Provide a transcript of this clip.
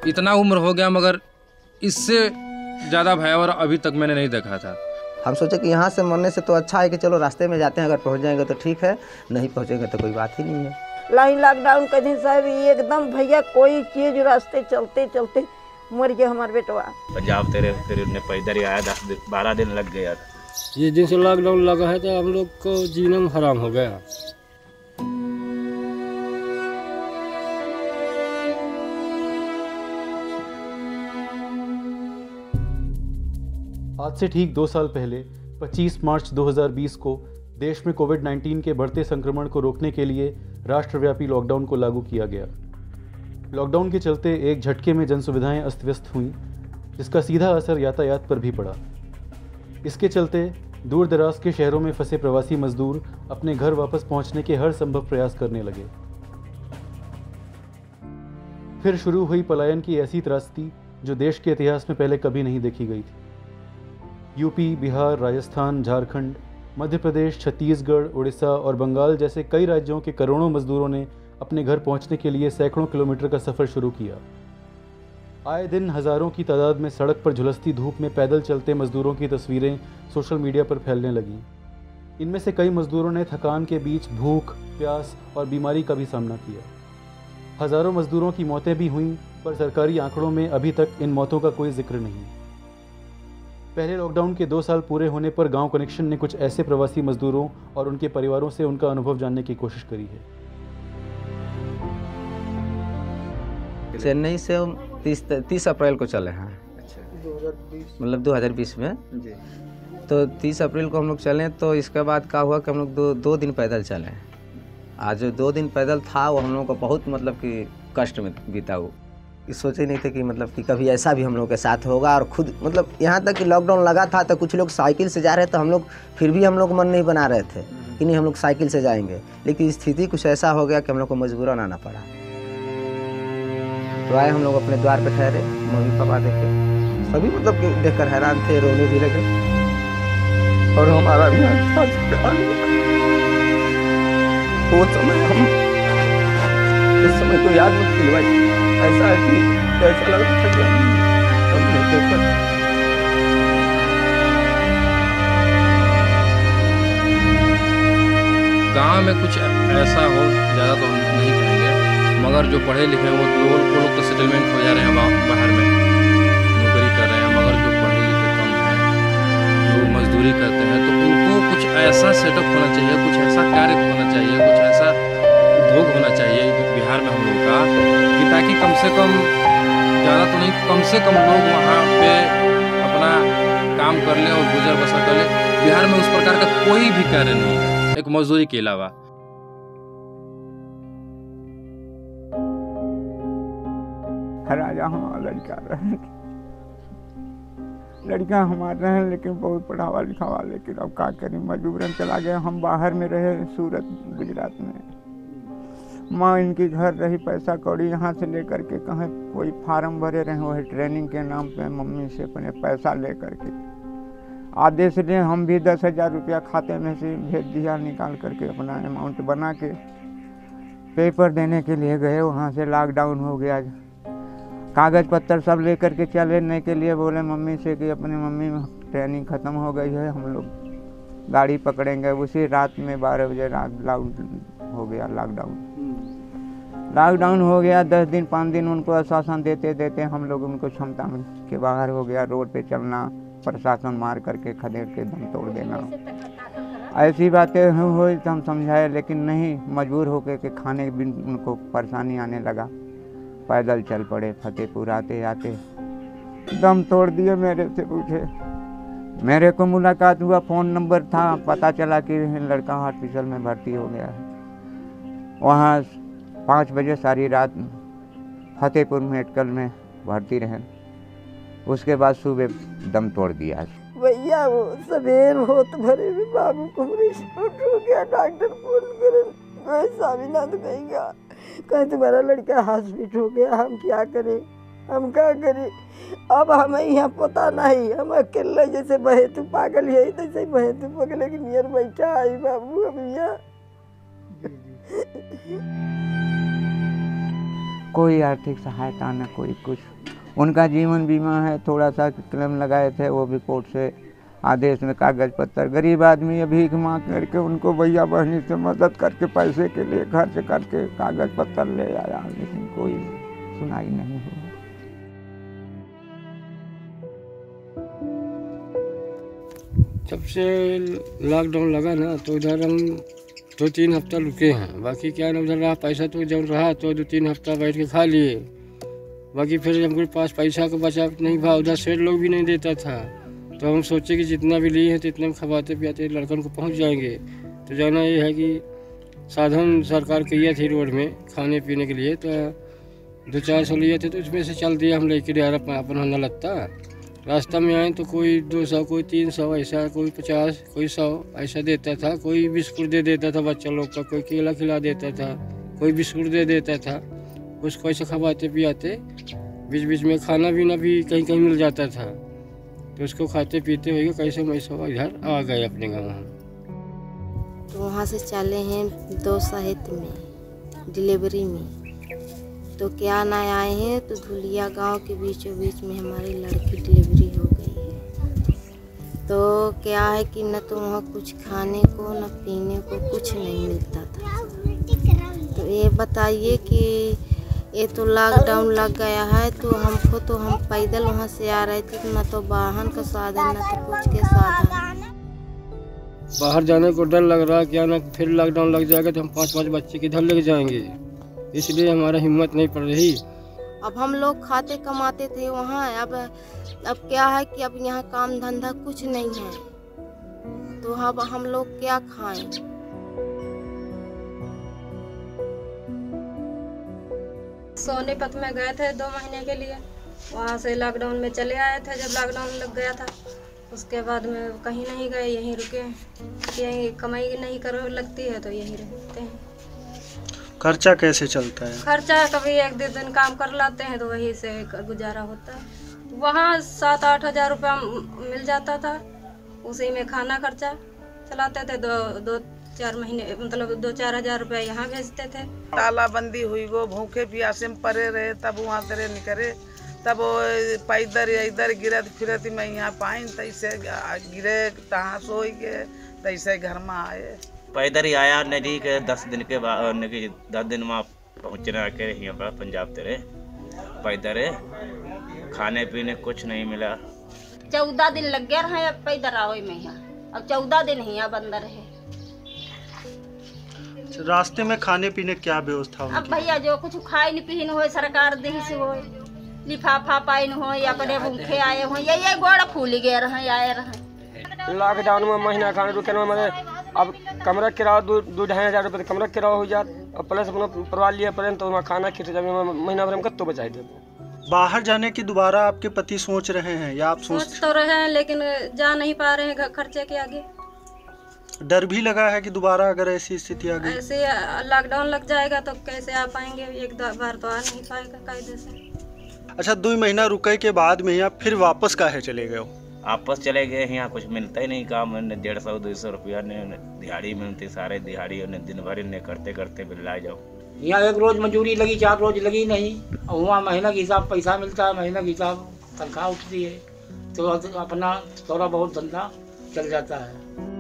इतना उम्र हो गया मगर इससे ज़्यादा भयावह अभी तक मैंने नहीं देखा था। हम सोचे कि यहाँ से मरने से तो अच्छा है कि चलो रास्ते में जाते हैं, अगर पहुँच जाएंगे तो ठीक है, नहीं पहुँचेंगे तो कोई बात ही नहीं है। लाइन लॉकडाउन के दिन साहब एकदम भैया कोई चीज़ रास्ते चलते चलते मर गया हमारे बेटवा। पंजाब तेरे फिर पैदल ही आया, 10-12 दिन लग गया था। जिस दिन से लॉकडाउन लगा है तो हम लोग को जीना हराम हो गया। आज से ठीक 2 साल पहले 25 मार्च 2020 को देश में कोविड-19 के बढ़ते संक्रमण को रोकने के लिए राष्ट्रव्यापी लॉकडाउन को लागू किया गया। लॉकडाउन के चलते एक झटके में जनसुविधाएं अस्त व्यस्त हुईं, जिसका सीधा असर यातायात पर भी पड़ा। इसके चलते दूर दराज के शहरों में फंसे प्रवासी मजदूर अपने घर वापस पहुंचने के हर संभव प्रयास करने लगे। फिर शुरू हुई पलायन की ऐसी त्रासदी जो देश के इतिहास में पहले कभी नहीं देखी गई थी। यूपी, बिहार, राजस्थान, झारखंड, मध्य प्रदेश, छत्तीसगढ़, उड़ीसा और बंगाल जैसे कई राज्यों के करोड़ों मजदूरों ने अपने घर पहुंचने के लिए सैकड़ों किलोमीटर का सफ़र शुरू किया। आए दिन हज़ारों की तादाद में सड़क पर झुलसती धूप में पैदल चलते मजदूरों की तस्वीरें सोशल मीडिया पर फैलने लगीं। इनमें से कई मजदूरों ने थकान के बीच भूख, प्यास और बीमारी का भी सामना किया। हज़ारों मजदूरों की मौतें भी हुईं, पर सरकारी आंकड़ों में अभी तक इन मौतों का कोई जिक्र नहीं। पहले लॉकडाउन के 2 साल पूरे होने पर गांव कनेक्शन ने कुछ ऐसे प्रवासी मजदूरों और उनके परिवारों से उनका अनुभव जानने की कोशिश करी है। चेन्नई से 30 अप्रैल को चले हैं। अच्छा, मतलब 2020 में जी। तो 30 अप्रैल को हम लोग चले, तो इसके बाद क्या हुआ कि हम लोग दो दिन पैदल चले। आज जो 2 दिन पैदल था वो हम लोग को बहुत मतलब कि कष्ट में बीता। वो सोचे नहीं थे कि मतलब कि कभी ऐसा भी हम लोग के साथ होगा। और खुद मतलब यहाँ तक कि लॉकडाउन लगा था तो कुछ लोग साइकिल से जा रहे थे, तो हम लोग फिर भी हम लोग मन नहीं बना रहे थे कि नहीं हम लोग साइकिल से जाएंगे, लेकिन स्थिति कुछ ऐसा हो गया कि हम लोग को मजबूरन आना पड़ा। तो आए हम लोग अपने द्वार पे ठहरे, मम्मी पापा देखे, सभी मतलब कि देखकर हैरान थे, रोने भी लगे। और हमारा भी वो समय हम इस समय को याद मत कीजिए भाई, ऐसा है कि ऐसा लग रहा था कि हम नहीं देख पाते। गाँव में कुछ ऐसा हो ज़्यादा तो हम नहीं कहेंगे, मगर जो पढ़े लिखे हैं वो लोग तो सेटलमेंट हो जा रहे हैं, बाहर में नौकरी कर रहे हैं। मगर जो पढ़े लिखे कम हैं, जो मजदूरी करते हैं, तो उनको कुछ ऐसा सेटअप होना चाहिए, कुछ ऐसा कार्य होना चाहिए, कुछ ऐसा उद्योग होना चाहिए बिहार में हम लोग का, कि ताकि कम से कम, ज़्यादा तो नहीं, कम से कम लोग वहाँ पे अपना काम कर लें और गुजर बसर कर लें। बिहार में उस प्रकार का कोई भी कार्य नहीं है एक मजदूरी के अलावा। राजा हमारा लड़का रहे, लड़का हमारा है, लेकिन बहुत पढ़ावा लिखावा, लेकिन अब क्या करें, मजबूरन चला गया। हम बाहर में रहे, सूरत गुजरात में। माँ इनकी घर रही, पैसा कौड़ी यहाँ से लेकर के कहीं कोई फार्म भरे रहे, वही ट्रेनिंग के नाम पे मम्मी से अपने पैसा ले करके आदेश ने हम भी 10,000 रुपया खाते में से भेज दिया, निकाल करके अपना अमाउंट बना के पेपर देने के लिए गए। वहाँ से लॉकडाउन हो गया, कागज़ पत्तर सब ले करके चलने के लिए बोले मम्मी से कि अपनी मम्मी ट्रेनिंग ख़त्म हो गई है, हम लोग गाड़ी पकड़ेंगे। उसी रात में 12 बजे लॉकडाउन हो गया। लॉकडाउन हो गया, 10 दिन 5 दिन उनको आश्वासन देते देते हम लोग उनको क्षमता के बाहर हो गया। रोड पे चलना, प्रशासन मार करके खदेड़ के दम तोड़ देना, ऐसी बातें हुई तो हम समझाए, लेकिन नहीं, मजबूर होकर के खाने बिन उनको परेशानी आने लगा। पैदल चल पड़े, फतेहपुर आते आते दम तोड़ दिए। मेरे से पूछे, मेरे को मुलाकात हुआ, फ़ोन नंबर था, पता चला कि लड़का हॉस्पिटल में भर्ती हो गया है। वहाँ 5 बजे सारी रात फतेहपुर मेडिकल में भर्ती रहे, उसके बाद सुबह दम तोड़ दिया। भैया वो सवेर होत भरे भी बाबू को शूट हो गया, डॉक्टर फोन करे स्वामीनाथ कहेगा, कहे तुम्हारा लड़का हॉस्पिटल हो गया, हम क्या करें, हम क्या करें। अब हमें यहाँ पता नहीं, हम अकेले जैसे बहे तू पागल है तैसे बहे तू पगले के नियर बैठा आई बाबू अब यहाँ। कोई आर्थिक सहायता न कोई कुछ। उनका जीवन बीमा है, थोड़ा सा क्लेम लगाए थे, वो भी कोर्ट से आदेश में कागज पत्तर। गरीब आदमी है, भीख मांग करके उनको भैया बहनी से मदद करके पैसे के लिए खर्च करके कागज पत्तर ले आया, लेकिन कोई सुनाई नहीं हुआ। जब से लॉकडाउन लगा ना तो उधर हम 2-3 हफ्ता रुके हैं। बाकी क्या ना उधर रहा पैसा तो जब रहा तो 2-3 हफ्ता बैठ के खा लिए। बाकी फिर हमके पास पैसा का बचा नहीं था, उधर सेठ लोग भी नहीं देता था। तो हम सोचे कि जितना भी लिए हैं तो इतना खवाते पियाते लड़कन को पहुंच जाएंगे। तो जाना ये है कि साधन सरकार किया थी रोड में खाने पीने के लिए, तो 200-400 लिए थे, तो उसमें से चल दिया हम लेके यार अपन होना लगता। रास्ता में आए तो कोई 200, कोई 300 ऐसा, कोई 50, कोई 100 ऐसा देता था। कोई बिस्कुट दे देता था बच्चा लोग का, कोई केला खिला देता था, कोई बिस्कुट दे देता था। उसको ऐसे खवाते पियाते, बीच बीच में खाना पीना भी कहीं कहीं मिल जाता था, तो उसको खाते पीते हुए कैसे मैसे इधर आ गए अपने गाँव हम। तो वहाँ से चले हैं 2 साहित्य में डिलीवरी में, तो क्या ना आए हैं तो धुलिया गांव के बीचों बीच में हमारी लड़की डिलीवरी हो गई है। तो क्या है कि न तो वहाँ कुछ खाने को न पीने को कुछ नहीं मिलता था। तो ये बताइए कि ये तो लॉकडाउन लग गया है, तो हम पैदल वहाँ से आ रहे थे, तो न तो वाहन का साधन न तो कुछ के साधन। बाहर जाने को डर लग रहा है, क्या ना फिर लॉकडाउन लग जाएगा तो हम 5-5 बच्चे किधर लेके जाएंगे, इसलिए हमारा हिम्मत नहीं पड़ रही। अब हम लोग खाते कमाते थे वहाँ, अब क्या है कि अब यहाँ काम धंधा कुछ नहीं है, तो अब हम लोग क्या खाएं। सोनीपत में गए थे 2 महीने के लिए, वहाँ से लॉकडाउन में चले आए थे जब लॉकडाउन लग गया था। उसके बाद में कहीं नहीं गए, यहीं रुके, यहीं कमाई नहीं कर लगती है तो यहीं रहते हैं। खर्चा कैसे चलता है? खर्चा कभी 1-2 दिन काम कर लाते हैं तो वहीं से गुजारा होता है। वहाँ 7-8 हज़ार रुपया मिल जाता था, उसी में खाना खर्चा चलाते थे। 2-4 महीने मतलब 2-4 हज़ार रुपया यहाँ भेजते थे। तालाबंदी हुई, वो भूखे प्यासे में परे रहे, तब वहाँ तेरे निकले, तब पैदर इधर गिरत फिरत में यहाँ पाइन, तैसे गिरे तहाँ सोई के तैसे घर में आए। पैदल ही आया नदी के 10 दिन के बाद, 10 दिन में पहुँचने के यहाँ पर पंजाब तेरे पैदल खाने पीने कुछ नहीं मिला। 14 दिन लग गया रहा पैदल आओ में यहाँ, अब 14 दिन यहाँ बंद रहे। रास्ते में खाने पीने क्या व्यवस्था अब भैया जो कुछ खाइन पीन हो सरकार दी से हो, लिफाफा पाइन हो, अपने भूखे आए हो, ये गोड़ा फूल गए रहे आए रहे। लॉकडाउन में महीना खाने रुके मतलब अब कमरा किराया 2-2.5 हज़ार रुपये कमरा किराया हो जात, और प्लस अपना परिवार लिए पड़े तो वहाँ खाना खिट जाए, महीना भर में कत्तो बचाई दे। बाहर जाने की दोबारा आपके पति सोच रहे हैं या आप सोच तो रहे हैं, लेकिन जा नहीं पा रहे हैं खर्चे के आगे। डर भी लगा है कि दोबारा अगर ऐसी स्थिति आ गई, ऐसे लॉकडाउन लग जाएगा तो कैसे आ पाएंगे, एक बार तो आ नहीं पाएगा कायदे से। अच्छा, 2 महीना रुके के बाद में यहाँ फिर वापस काहे चले गए हो? वापस चले गए, यहाँ कुछ मिलता ही नहीं काम, 150-200 रुपया ने दिहाड़ी मिलती, सारे दिहाड़ी दिन भर इन्हें करते करते बिल्ला जाओ। यहाँ 1 रोज मजदूरी लगी, 4 रोज लगी नहीं, और वहाँ महीना के हिसाब पैसा मिलता है, महीना के हिसाब तनख्वाह उठती है, तो अपना थोड़ा बहुत धंधा चल जाता है।